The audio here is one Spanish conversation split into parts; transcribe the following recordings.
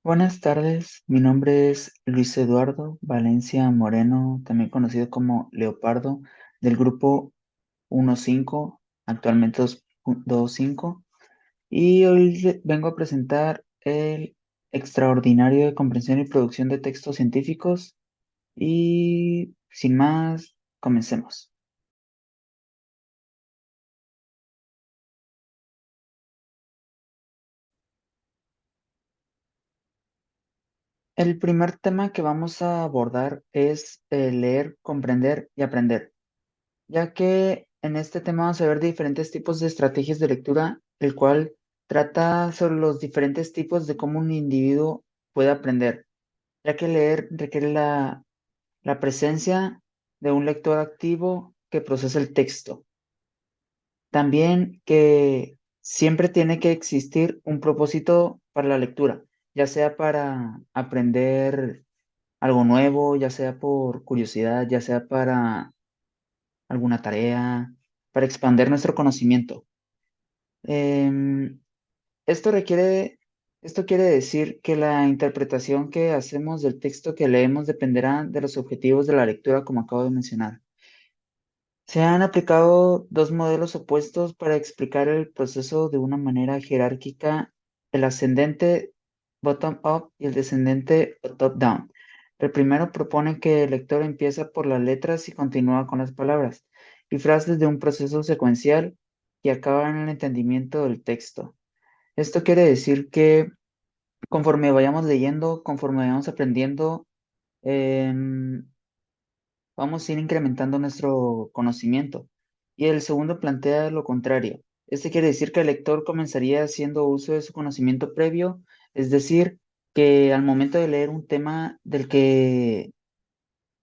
Buenas tardes, mi nombre es Luis Eduardo Valencia Moreno, también conocido como Leopardo, del grupo 1.5, actualmente 2.5, y hoy vengo a presentar el extraordinario de comprensión y producción de textos científicos y sin más, comencemos. El primer tema que vamos a abordar es leer, comprender y aprender, ya que en este tema vamos a ver diferentes tipos de estrategias de lectura, el cual trata sobre los diferentes tipos de cómo un individuo puede aprender, ya que leer requiere la presencia de un lector activo que procesa el texto. También que siempre tiene que existir un propósito para la lectura, ya sea para aprender algo nuevo, ya sea por curiosidad, ya sea para alguna tarea, para expandir nuestro conocimiento. Em, esto requiere, esto quiere decir que la interpretación que hacemos del texto que leemos dependerá de los objetivos de la lectura, como acabo de mencionar. Se han aplicado dos modelos opuestos para explicar el proceso de una manera jerárquica, el ascendente bottom-up y el descendente top-down. El primero propone que el lector empieza por las letras y continúa con las palabras y frases de un proceso secuencial que acaba en el entendimiento del texto. Esto quiere decir que conforme vayamos leyendo, conforme vayamos aprendiendo, em, vamos a ir incrementando nuestro conocimiento. Y el segundo plantea lo contrario. Este quiere decir que el lector comenzaría haciendo uso de su conocimiento previo, es decir, que al momento de leer un tema del que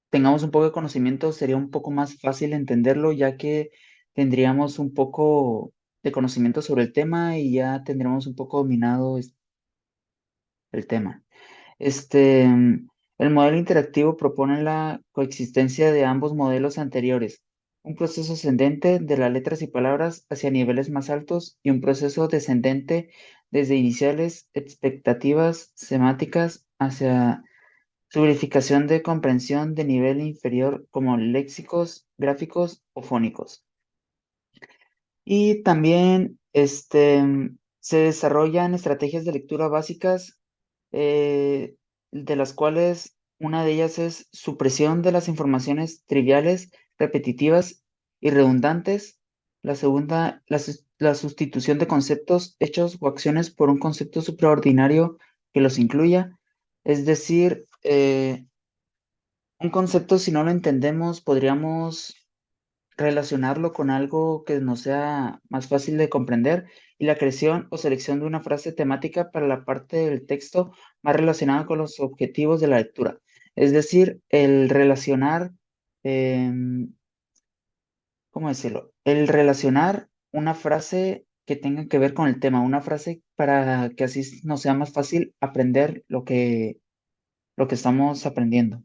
tengamos un poco de conocimiento, sería un poco más fácil entenderlo, ya que tendríamos un poco de conocimiento sobre el tema y ya tendríamos un poco dominado el tema. El modelo interactivo propone la coexistencia de ambos modelos anteriores, un proceso ascendente de las letras y palabras hacia niveles más altos y un proceso descendente desde iniciales expectativas semánticas hacia su verificación de comprensión de nivel inferior como léxicos, gráficos o fónicos. Y también se desarrollan estrategias de lectura básicas, de las cuales una de ellas es supresión de las informaciones triviales, repetitivas y redundantes. La segunda, la sustitución de conceptos, hechos o acciones por un concepto supraordinario que los incluya. Es decir, un concepto, si no lo entendemos, podríamos relacionarlo con algo que nos sea más fácil de comprender y la creación o selección de una frase temática para la parte del texto más relacionada con los objetivos de la lectura. Es decir, el relacionar, em, ¿cómo decirlo? El relacionar una frase que tenga que ver con el tema, una frase para que así nos sea más fácil aprender lo que estamos aprendiendo.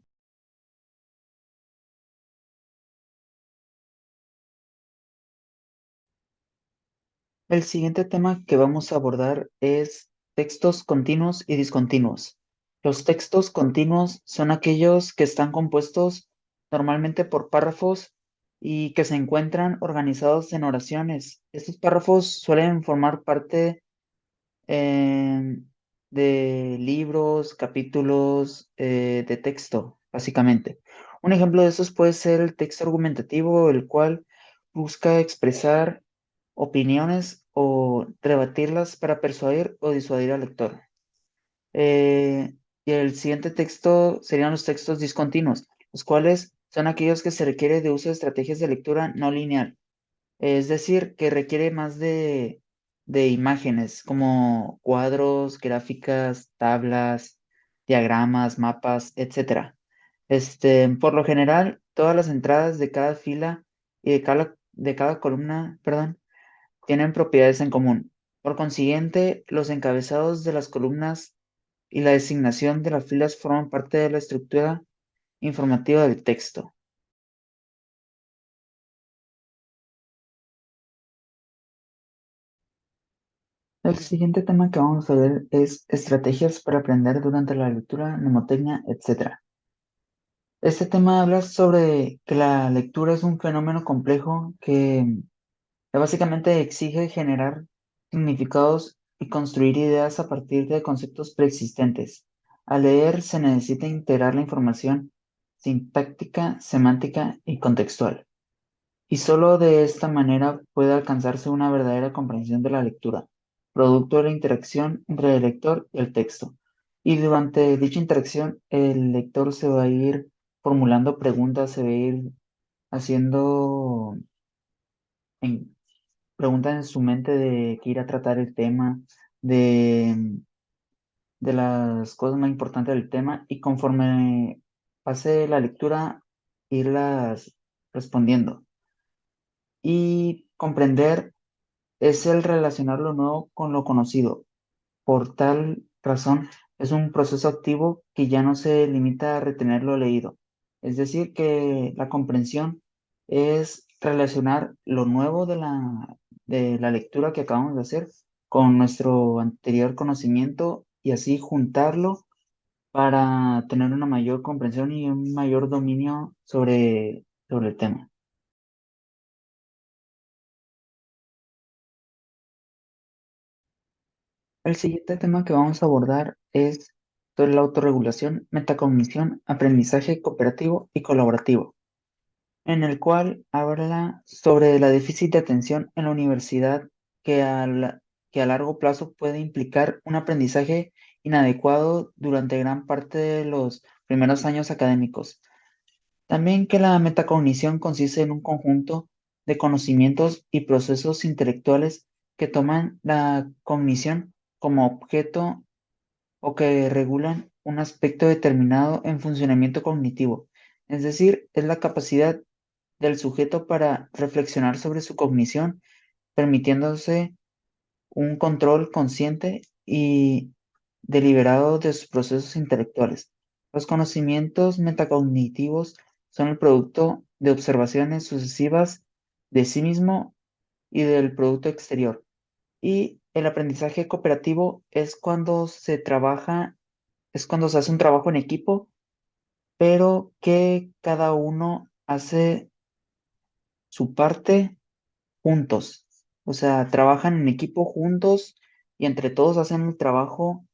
El siguiente tema que vamos a abordar es textos continuos y discontinuos. Los textos continuos son aquellos que están compuestos normalmente por párrafos y que se encuentran organizados en oraciones. Estos párrafos suelen formar parte eh, de libros, capítulos de texto, básicamente. Un ejemplo de esos puede ser el texto argumentativo, el cual busca expresar opiniones o rebatirlas para persuadir o disuadir al lector. Y el siguiente texto serían los textos discontinuos, los cuales son aquellos que se requiere de uso de estrategias de lectura no lineal, es decir, que requiere más de imágenes como cuadros, gráficas, tablas, diagramas, mapas, etcétera. Por lo general, todas las entradas de cada fila y de cada columna, perdón, tienen propiedades en común. Por consiguiente, los encabezados de las columnas y la designación de las filas forman parte de la estructura informativa del texto. El siguiente tema que vamos a ver es estrategias para aprender durante la lectura, mnemotecnia, etc. Este tema habla sobre que la lectura es un fenómeno complejo que básicamente exige generar significados y construir ideas a partir de conceptos preexistentes. Al leer se necesita integrar la información sintáctica, semántica y contextual. Y solo de esta manera puede alcanzarse una verdadera comprensión de la lectura, producto de la interacción entre el lector y el texto. Y durante dicha interacción, el lector se va a ir formulando preguntas, se va a ir haciendo en- preguntas en su mente de qué irá a tratar el tema, de, de las cosas más importantes del tema, y conforme pase la lectura, irlas respondiendo. Y comprender es el relacionar lo nuevo con lo conocido. Por tal razón, es un proceso activo que ya no se limita a retener lo leído. Es decir, que la comprensión es relacionar lo nuevo de la lectura que acabamos de hacer con nuestro anterior conocimiento y así juntarlo para tener una mayor comprensión y un mayor dominio sobre el tema. El siguiente tema que vamos a abordar es sobre la autorregulación, metacognición, aprendizaje cooperativo y colaborativo, en el cual habla sobre la déficit de atención en la universidad que a largo plazo puede implicar un aprendizaje inadecuado durante gran parte de los primeros años académicos. También que la metacognición consiste en un conjunto de conocimientos y procesos intelectuales que toman la cognición como objeto o que regulan un aspecto determinado en funcionamiento cognitivo, es decir, es la capacidad del sujeto para reflexionar sobre su cognición, permitiéndose un control consciente y deliberado de sus procesos intelectuales. Los conocimientos metacognitivos son el producto de observaciones sucesivas de sí mismo y del producto exterior. Y el aprendizaje cooperativo es cuando se hace un trabajo en equipo, pero que cada uno hace su parte juntos. O sea, trabajan en equipo juntos y entre todos hacen el trabajo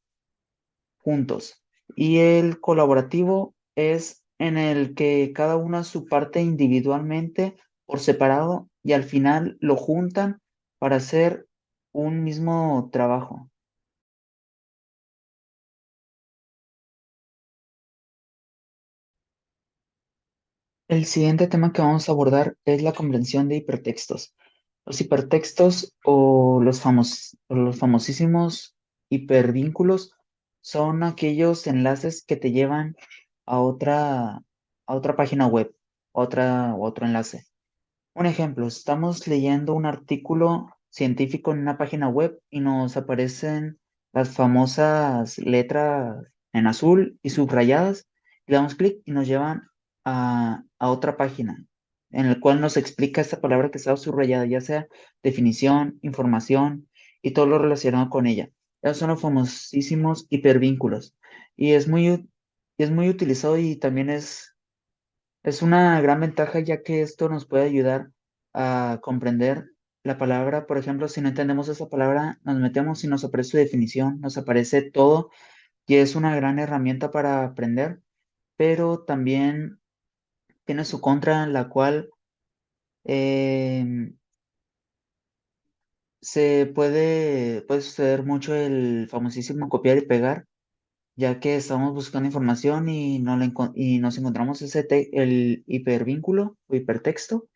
juntos. Y el colaborativo es en el que cada uno hace su parte individualmente por separado y al final lo juntan para hacer un mismo trabajo. El siguiente tema que vamos a abordar es la comprensión de hipertextos. Los hipertextos o los famosísimos hipervínculos son aquellos enlaces que te llevan a otra página web, otro enlace. Un ejemplo, estamos leyendo un artículo científico en una página web y nos aparecen las famosas letras en azul y subrayadas. Le damos clic y nos llevan a otra página en la cual nos explica esta palabra que está subrayada, ya sea definición, información y todo lo relacionado con ella. Esos son los famosísimos hipervínculos y y es muy utilizado y también es una gran ventaja ya que esto nos puede ayudar a comprender la palabra. Por ejemplo, si no entendemos esa palabra, nos metemos y nos aparece su definición, nos aparece todo y es una gran herramienta para aprender, pero también tiene su contra, la cual em, puede suceder mucho el famosísimo copiar y pegar, ya que estamos buscando información y, y nos encontramos el hipervínculo o hipertexto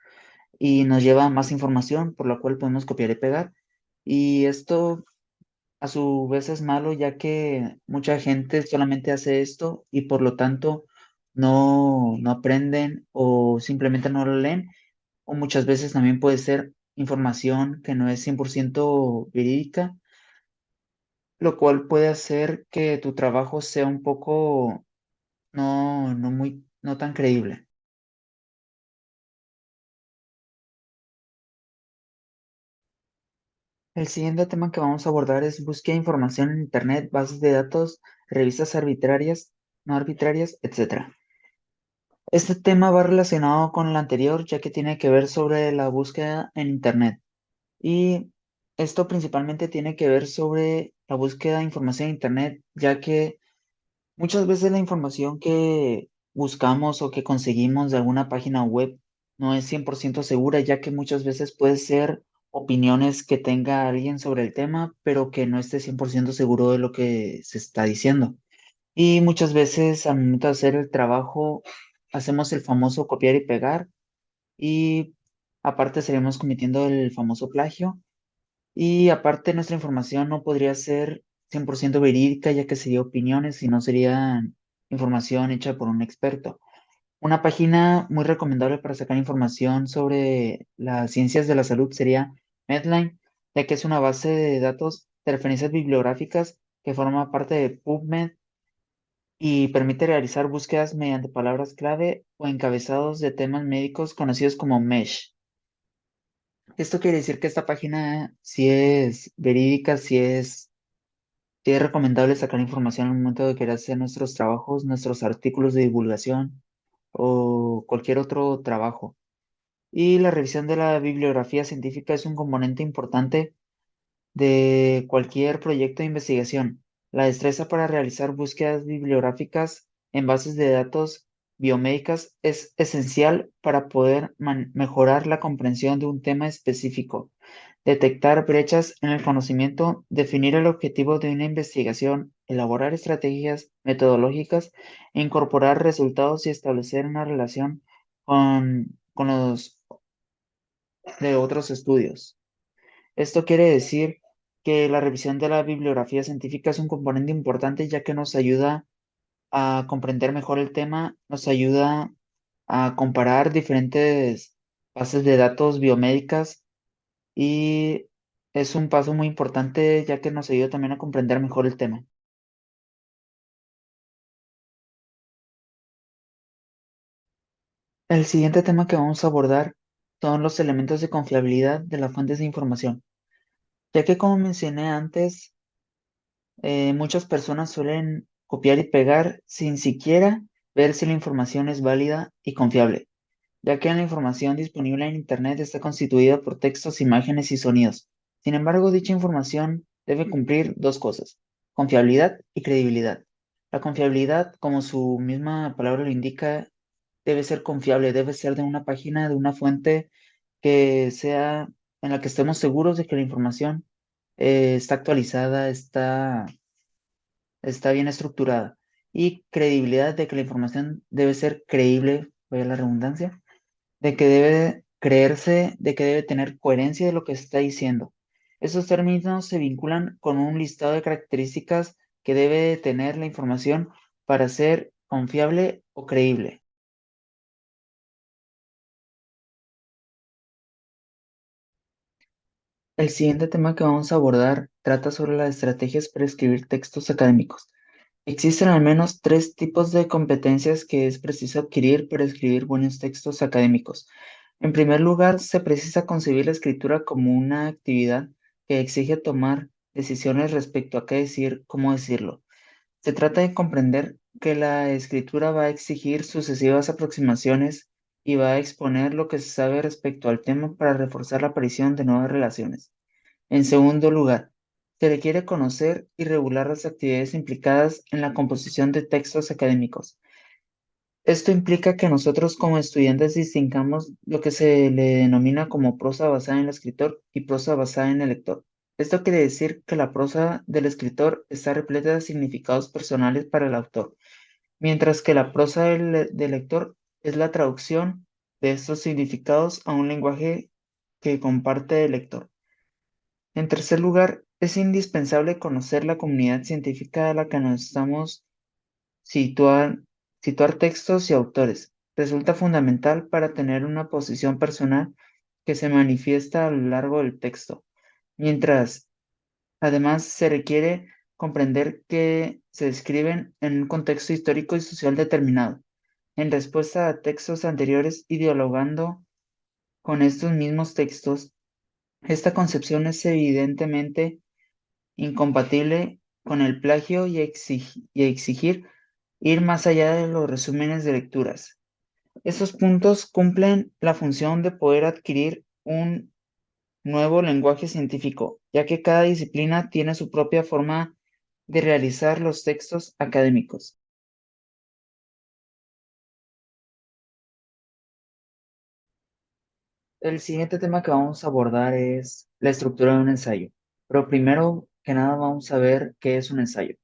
y nos lleva a más información por la cual podemos copiar y pegar. Y esto a su vez es malo ya que mucha gente solamente hace esto y por lo tanto no aprenden o simplemente no lo leen. O muchas veces también puede ser información que no es 100% verídica, lo cual puede hacer que tu trabajo sea un poco no tan creíble. El siguiente tema que vamos a abordar es búsqueda de información en Internet, bases de datos, revistas arbitrarias, no arbitrarias, etc. Este tema va relacionado con el anterior, ya que tiene que ver sobre la búsqueda en Internet. Y esto principalmente tiene que ver sobre la búsqueda de información en Internet, ya que muchas veces la información que buscamos o que conseguimos de alguna página web no es 100% segura, ya que muchas veces puede ser opiniones que tenga alguien sobre el tema, pero que no esté 100% seguro de lo que se está diciendo. Y muchas veces al momento de hacer el trabajo hacemos el famoso copiar y pegar y aparte estaríamos cometiendo el famoso plagio y aparte nuestra información no podría ser 100% verídica ya que sería opiniones y no sería información hecha por un experto. Una página muy recomendable para sacar información sobre las ciencias de la salud sería Medline, ya que es una base de datos de referencias bibliográficas que forma parte de PubMed y permite realizar búsquedas mediante palabras clave o encabezados de temas médicos conocidos como MESH. Esto quiere decir que esta página sí es verídica, sí es recomendable sacar información al momento de querer hacer nuestros trabajos, nuestros artículos de divulgación o cualquier otro trabajo. Y la revisión de la bibliografía científica es un componente importante de cualquier proyecto de investigación. La destreza para realizar búsquedas bibliográficas en bases de datos biomédicas es esencial para poder mejorar la comprensión de un tema específico, detectar brechas en el conocimiento, definir el objetivo de una investigación, elaborar estrategias metodológicas, e incorporar resultados y establecer una relación con los de otros estudios. Esto quiere decir que la revisión de la bibliografía científica es un componente importante ya que nos ayuda a comprender mejor el tema, nos ayuda a comparar diferentes bases de datos biomédicas y es un paso muy importante ya que nos ayuda también a comprender mejor el tema. El siguiente tema que vamos a abordar son los elementos de confiabilidad de las fuentes de información, ya que como mencioné antes, muchas personas suelen copiar y pegar sin siquiera ver si la información es válida y confiable, ya que la información disponible en Internet está constituida por textos, imágenes y sonidos. Sin embargo, dicha información debe cumplir dos cosas, confiabilidad y credibilidad. La confiabilidad, como su misma palabra lo indica, debe ser confiable, debe ser de una página, de una fuente que sea en la que estemos seguros de que la información está actualizada, está bien estructurada y credibilidad de que la información debe ser creíble, vaya la redundancia, de que debe creerse, de que debe tener coherencia de lo que se está diciendo. Esos términos se vinculan con un listado de características que debe tener la información para ser confiable o creíble. El siguiente tema que vamos a abordar trata sobre las estrategias para escribir textos académicos. Existen al menos tres tipos de competencias que es preciso adquirir para escribir buenos textos académicos. En primer lugar, se precisa concebir la escritura como una actividad que exige tomar decisiones respecto a qué decir, cómo decirlo. Se trata de comprender que la escritura va a exigir sucesivas aproximaciones y va a exponer lo que se sabe respecto al tema para reforzar la aparición de nuevas relaciones. En segundo lugar, se requiere conocer y regular las actividades implicadas en la composición de textos académicos. Esto implica que nosotros como estudiantes distingamos lo que se le denomina como prosa basada en el escritor y prosa basada en el lector. Esto quiere decir que la prosa del escritor está repleta de significados personales para el autor, mientras que la prosa del lector es la traducción de estos significados a un lenguaje que comparte el lector. En tercer lugar, es indispensable conocer la comunidad científica a la que nos estamos situar, situar textos y autores. Resulta fundamental para tener una posición personal que se manifiesta a lo largo del texto, mientras además se requiere comprender que se describen en un contexto histórico y social determinado, en respuesta a textos anteriores y dialogando con estos mismos textos Esta concepción es evidentemente incompatible con el plagio y exigir ir más allá de los resúmenes de lecturas. Estos puntos cumplen la función de poder adquirir un nuevo lenguaje científico, ya que cada disciplina tiene su propia forma de realizar los textos académicos. El siguiente tema que vamos a abordar es la estructura de un ensayo. Pero primero que nada vamos a ver qué es un ensayo.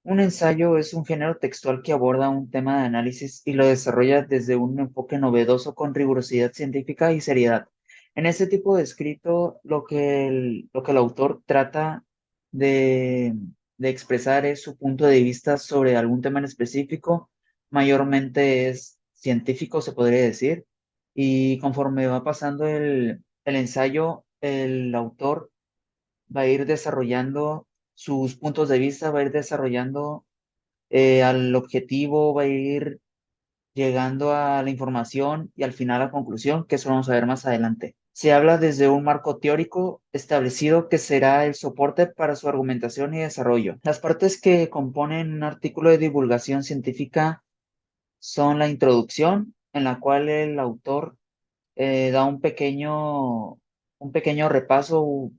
Un ensayo es un género textual que aborda un tema de análisis y lo desarrolla desde un enfoque novedoso con rigurosidad científica y seriedad. En este tipo de escrito, lo que el autor trata de, de expresar es su punto de vista sobre algún tema en específico, mayormente es científico, se podría decir, y conforme va pasando el ensayo, el autor va a ir desarrollando sus puntos de vista, va a ir desarrollando al objetivo, va a ir llegando a la información y al final a la conclusión, que eso vamos a ver más adelante. Se habla desde un marco teórico establecido que será el soporte para su argumentación y desarrollo. Las partes que componen un artículo de divulgación científica son la introducción, en la cual el autor da un pequeño repaso,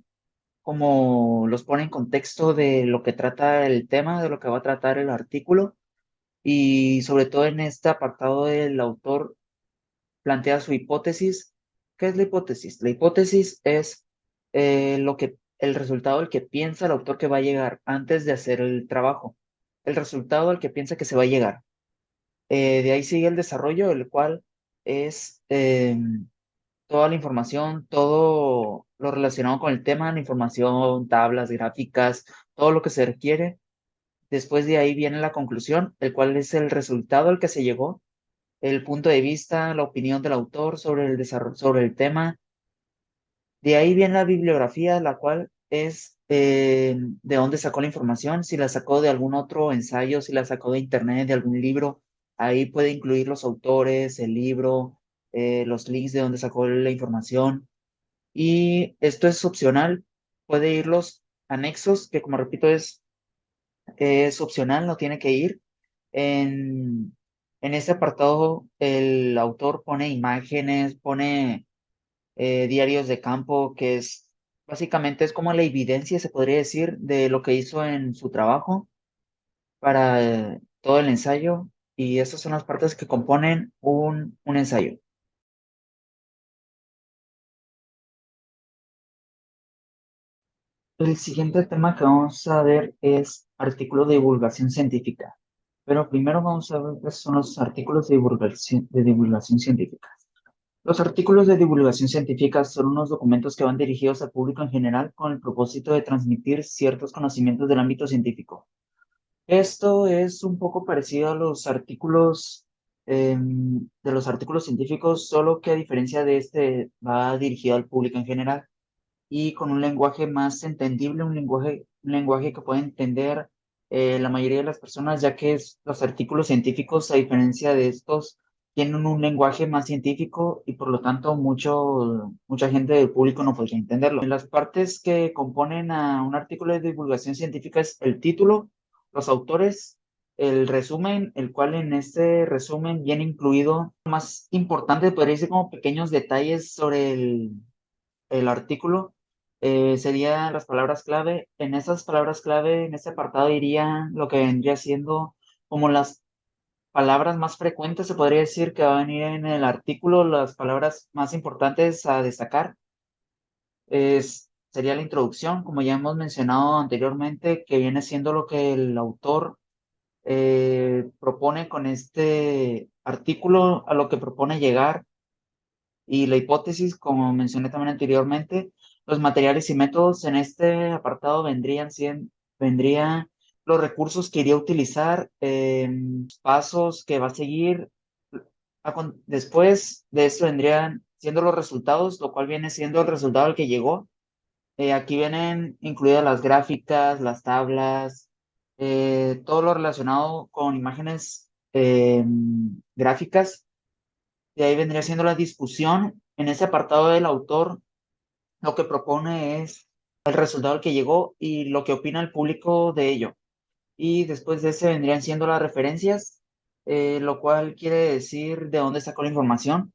como los pone en contexto de lo que trata el tema, de lo que va a tratar el artículo. Y sobre todo en este apartado el autor plantea su hipótesis. ¿Qué es la hipótesis? La hipótesis es el resultado al que piensa el autor que va a llegar antes de hacer el trabajo. El resultado al que piensa que se va a llegar. De ahí sigue el desarrollo, el cual es toda la información, todo lo relacionado con el tema, la información, tablas, gráficas, todo lo que se requiere. Después de ahí viene la conclusión, el cual es el resultado al que se llegó, el punto de vista, la opinión del autor sobre el desarrollo, sobre el tema. De ahí viene la bibliografía, la cual es de dónde sacó la información, si la sacó de algún otro ensayo, si la sacó de internet, de algún libro. Ahí puede incluir los autores, el libro, los links de dónde sacó la información. Y esto es opcional, puede ir los anexos, que como repito es opcional, no tiene que ir. En este apartado, el autor pone imágenes, pone diarios de campo, que es básicamente es como la evidencia, se podría decir, de lo que hizo en su trabajo para todo el ensayo. Y estas son las partes que componen un ensayo. El siguiente tema que vamos a ver es artículos de divulgación científica. Pero primero vamos a ver qué son los artículos de divulgación científica. Los artículos de divulgación científica son unos documentos que van dirigidos al público en general con el propósito de transmitir ciertos conocimientos del ámbito científico. Esto es un poco parecido a los artículos de los artículos científicos, solo que a diferencia de este va dirigido al público en general y con un lenguaje más entendible, un lenguaje que puede entender la mayoría de las personas, ya que los artículos científicos, a diferencia de estos, tienen un lenguaje más científico y por lo tanto mucha gente del público no podría entenderlo. En las partes que componen a un artículo de divulgación científica es el título, los autores, el resumen, el cual en este resumen viene incluido más importante, podría decir como pequeños detalles sobre el artículo, serían las palabras clave. En esas palabras clave, en este apartado iría lo que vendría siendo como las palabras más frecuentes, se podría decir que va a venir en el artículo, las palabras más importantes a destacar. Sería la introducción, como ya hemos mencionado anteriormente, que viene siendo lo que el autor propone con este artículo, a lo que propone llegar. Y la hipótesis, como mencioné también anteriormente, los materiales y métodos en este apartado vendrían los recursos que iría a utilizar, pasos que va a seguir. Después de esto vendrían siendo los resultados, lo cual viene siendo el resultado al que llegó. Aquí vienen incluidas las gráficas, las tablas, todo lo relacionado con imágenes gráficas. De ahí vendría siendo la discusión. En ese apartado del autor Lo que propone es el resultado al que llegó y lo que opina el público de ello. Y después de ese vendrían siendo las referencias, lo cual quiere decir de dónde sacó la información,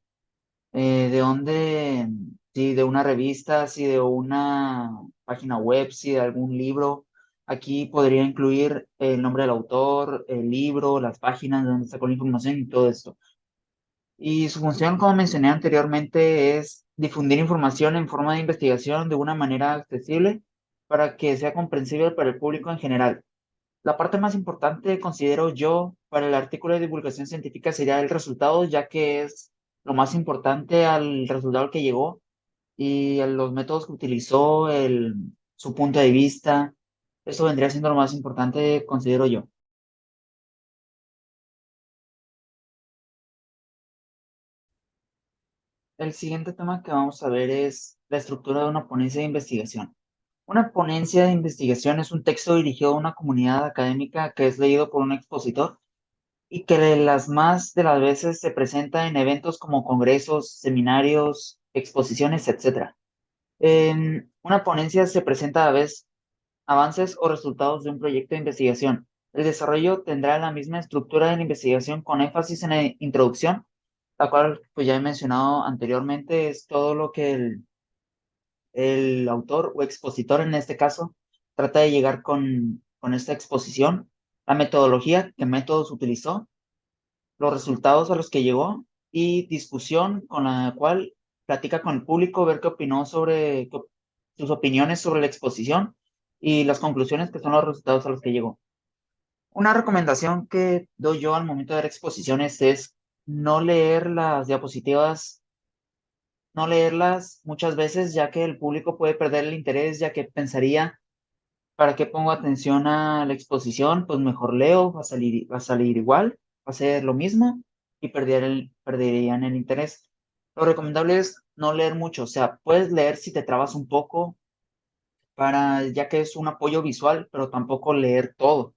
de dónde, si de una revista, si de una página web, si de algún libro. Aquí podría incluir el nombre del autor, el libro, las páginas de donde sacó la información y todo esto. Y su función, como mencioné anteriormente, es difundir información en forma de investigación de una manera accesible para que sea comprensible para el público en general. La parte más importante, considero yo, para el artículo de divulgación científica sería el resultado, ya que es lo más importante al resultado al que llegó y a los métodos que utilizó, su punto de vista. Eso vendría siendo lo más importante, considero yo. El siguiente tema que vamos a ver es la estructura de una ponencia de investigación. Una ponencia de investigación es un texto dirigido a una comunidad académica que es leído por un expositor y que de las más de las veces se presenta en eventos como congresos, seminarios, exposiciones, etcétera. En una ponencia se presenta a veces avances o resultados de un proyecto de investigación. El desarrollo tendrá la misma estructura de la investigación con énfasis en la introducción, la cual pues ya he mencionado anteriormente, es todo lo que el autor o expositor en este caso trata de llegar con esta exposición, la metodología, qué métodos utilizó, los resultados a los que llegó y discusión con la cual platica con el público, ver qué opinó sobre sus opiniones sobre la exposición y las conclusiones que son los resultados a los que llegó. Una recomendación que doy yo al momento de dar exposiciones es no leer las diapositivas, no leerlas muchas veces, ya que el público puede perder el interés, ya que pensaría, ¿para qué pongo atención a la exposición? Pues mejor leo, va a salir igual, va a ser lo mismo y perderían el interés. Lo recomendable es no leer mucho, o sea, puedes leer si te trabas un poco, ya que es un apoyo visual, pero tampoco leer todo,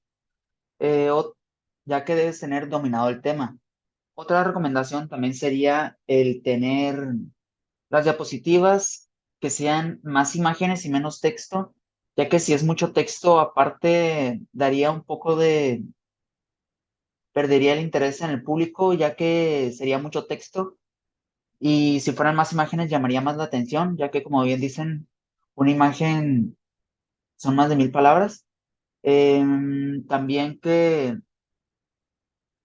eh, o- ya que debes tener dominado el tema. Otra recomendación también sería el tener las diapositivas que sean más imágenes y menos texto, ya que si es mucho texto, aparte daría un poco perdería el interés en el público, ya que sería mucho texto, y si fueran más imágenes llamaría más la atención, ya que como bien dicen, una imagen son más de 1000 palabras. También que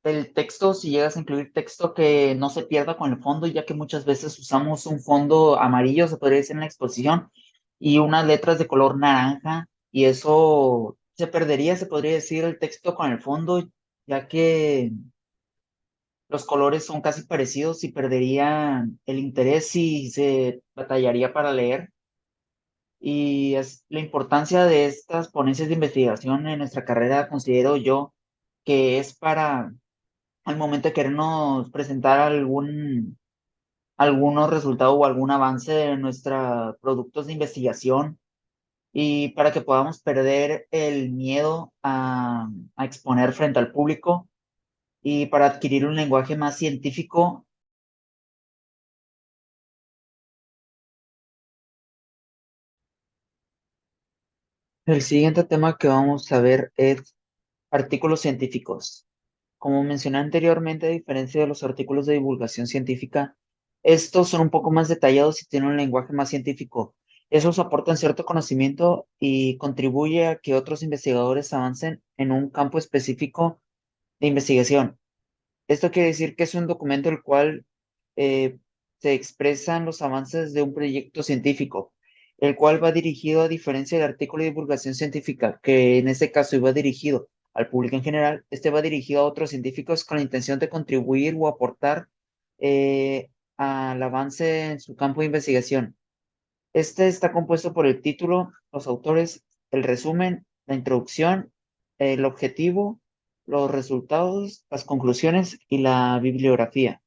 el texto, si llegas a incluir texto, que no se pierda con el fondo, ya que muchas veces usamos un fondo amarillo, se podría decir en la exposición, y unas letras de color naranja, y eso se perdería, se podría decir, el texto con el fondo, ya que los colores son casi parecidos y perdería el interés y se batallaría para leer. Y es la importancia de estas ponencias de investigación en nuestra carrera, considero yo, que es para al momento de querernos presentar algunos resultados o algún avance de nuestros productos de investigación y para que podamos perder el miedo a exponer frente al público y para adquirir un lenguaje más científico. El siguiente tema que vamos a ver es artículos científicos. Como mencioné anteriormente, a diferencia de los artículos de divulgación científica, estos son un poco más detallados y tienen un lenguaje más científico. Esos aportan cierto conocimiento y contribuye a que otros investigadores avancen en un campo específico de investigación. Esto quiere decir que es un documento el cual eh, se expresan los avances de un proyecto científico, el cual va dirigido, a diferencia del artículo de divulgación científica, que en este caso iba dirigido al público en general, este va dirigido a otros científicos con la intención de contribuir o aportar eh, al avance en su campo de investigación. Este está compuesto por el título, los autores, el resumen, la introducción, el objetivo, los resultados, las conclusiones y la bibliografía.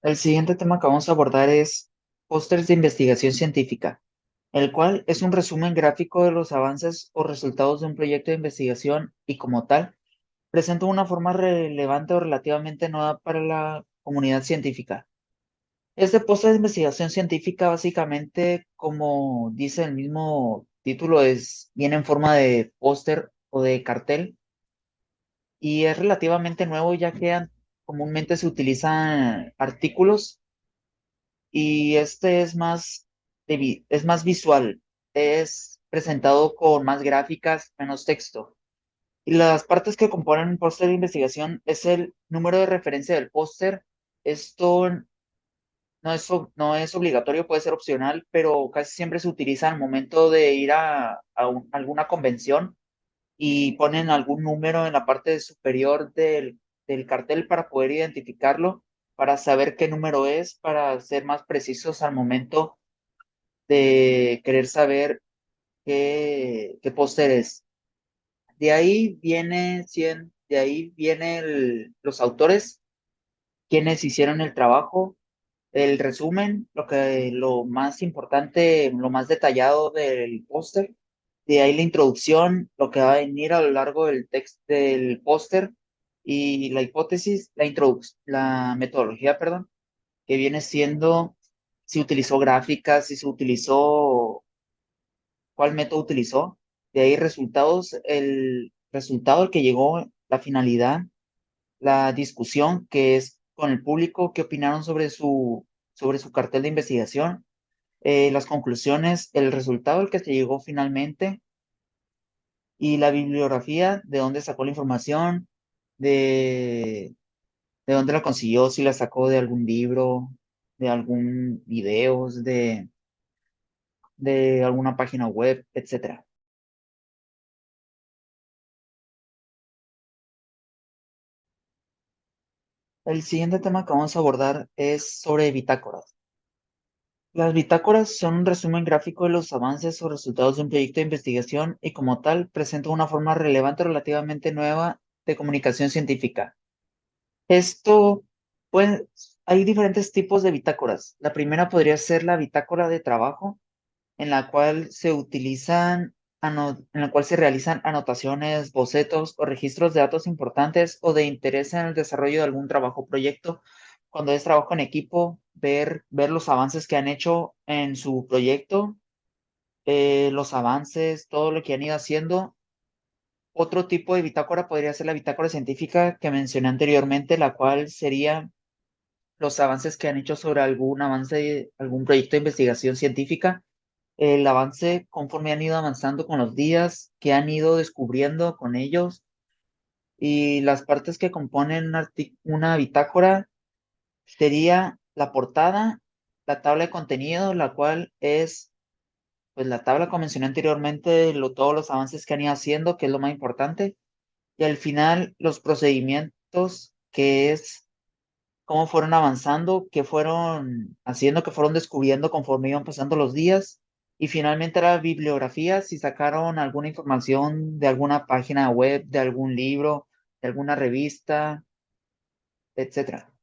El siguiente tema que vamos a abordar es pósters de investigación científica, el cual es un resumen gráfico de los avances o resultados de un proyecto de investigación y como tal presenta una forma relevante o relativamente nueva para la comunidad científica. Este póster de investigación científica, básicamente, como dice el mismo título, viene en forma de póster o de cartel y es relativamente nuevo ya que comúnmente se utilizan artículos y este es más, es más visual, es presentado con más gráficas, menos texto. Y las partes que componen un póster de investigación es el número de referencia del póster. Esto no es obligatorio, puede ser opcional, pero casi siempre se utiliza al momento de ir a alguna convención y ponen algún número en la parte superior del cartel para poder identificarlo, para saber qué número es, para ser más precisos al momento de querer saber qué póster es. De ahí vienen los autores, quienes hicieron el trabajo, el resumen, lo más importante, lo más detallado del póster. De ahí la introducción, lo que va a venir a lo largo del texto del póster y la hipótesis, la metodología, perdón, que viene siendo si utilizó gráficas, si se utilizó, cuál método utilizó. De ahí resultados, el resultado al que llegó, la finalidad, la discusión que es con el público, qué opinaron sobre su cartel de investigación, las conclusiones, el resultado al que se llegó finalmente y la bibliografía, de dónde sacó la información, de, de dónde la consiguió, si la sacó de algún libro, de algún video, de alguna página web, etcétera. El siguiente tema que vamos a abordar es sobre bitácoras. Las bitácoras son un resumen gráfico de los avances o resultados de un proyecto de investigación y como tal presentan una forma relevante relativamente nueva de comunicación científica. Esto, pues, hay diferentes tipos de bitácoras. La primera podría ser la bitácora de trabajo, en la cual en la cual se realizan anotaciones, bocetos o registros de datos importantes o de interés en el desarrollo de algún trabajo o proyecto. Cuando es trabajo en equipo, ver los avances que han hecho en su proyecto, los avances, todo lo que han ido haciendo. Otro tipo de bitácora podría ser la bitácora científica que mencioné anteriormente, la cual sería los avances que han hecho sobre algún avance, algún proyecto de investigación científica, el avance conforme han ido avanzando con los días, que han ido descubriendo con ellos y las partes que componen una bitácora sería la portada, la tabla de contenido, la cual es pues la tabla que mencioné anteriormente, todos los avances que han ido haciendo, que es lo más importante, y al final los procedimientos, que es cómo fueron avanzando, qué fueron haciendo, qué fueron descubriendo conforme iban pasando los días. Y finalmente la bibliografía, si sacaron alguna información de alguna página web, de algún libro, de alguna revista, etcétera.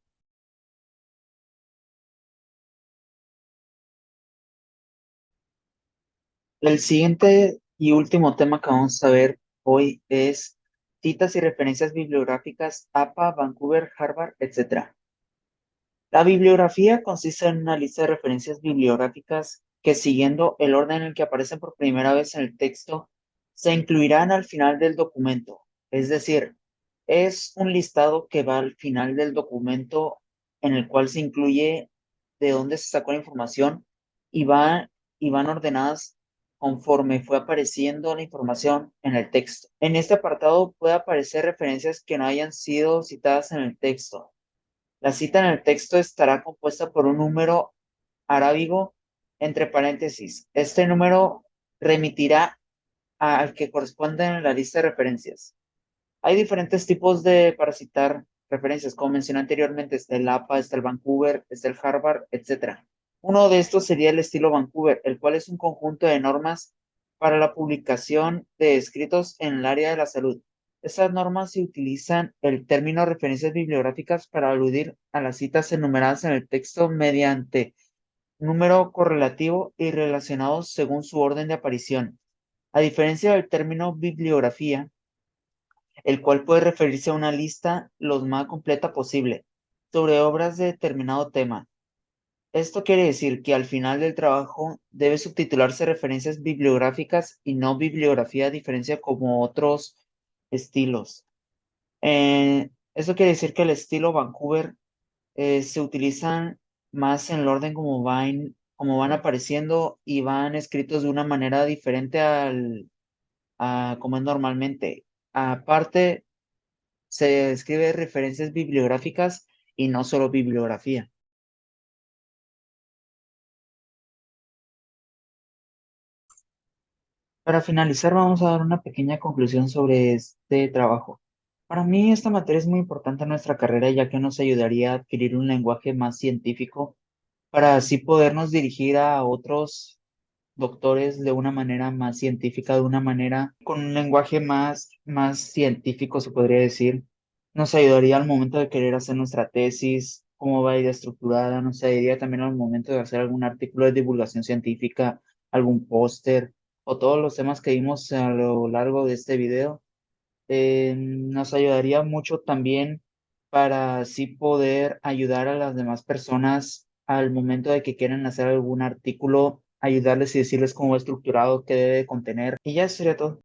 El siguiente y último tema que vamos a ver hoy es citas y referencias bibliográficas APA, Vancouver, Harvard, etcétera. La bibliografía consiste en una lista de referencias bibliográficas que, siguiendo el orden en el que aparecen por primera vez en el texto, se incluirán al final del documento. Es decir, es un listado que va al final del documento en el cual se incluye de dónde se sacó la información y, y van ordenadas conforme fue apareciendo la información en el texto. En este apartado puede aparecer referencias que no hayan sido citadas en el texto. La cita en el texto estará compuesta por un número arábigo entre paréntesis. Este número remitirá al que corresponde en la lista de referencias. Hay diferentes tipos para citar referencias. Como mencioné anteriormente, está el APA, está el Vancouver, está el Harvard, etcétera. Uno de estos sería el estilo Vancouver, el cual es un conjunto de normas para la publicación de escritos en el área de la salud. Estas normas se utilizan el término referencias bibliográficas para aludir a las citas enumeradas en el texto mediante número correlativo y relacionados según su orden de aparición. A diferencia del término bibliografía, el cual puede referirse a una lista lo más completa posible sobre obras de determinado tema. Esto quiere decir que al final del trabajo debe subtitularse referencias bibliográficas y no bibliografía, a diferencia como otros estilos. Esto quiere decir que el estilo Vancouver se utilizan más en el orden como van apareciendo y van escritos de una manera diferente a como es normalmente. Aparte, se escribe referencias bibliográficas y no solo bibliografía. Para finalizar, vamos a dar una pequeña conclusión sobre este trabajo. Para mí, esta materia es muy importante en nuestra carrera, ya que nos ayudaría a adquirir un lenguaje más científico para así podernos dirigir a otros doctores de una manera más científica, de una manera con un lenguaje más científico, se podría decir. Nos ayudaría al momento de querer hacer nuestra tesis, cómo va a ir estructurada, nos ayudaría también al momento de hacer algún artículo de divulgación científica, algún póster o todos los temas que vimos a lo largo de este video. Nos ayudaría mucho también para así poder ayudar a las demás personas al momento de que quieran hacer algún artículo, ayudarles y decirles cómo va estructurado, qué debe contener. Y ya eso sería todo.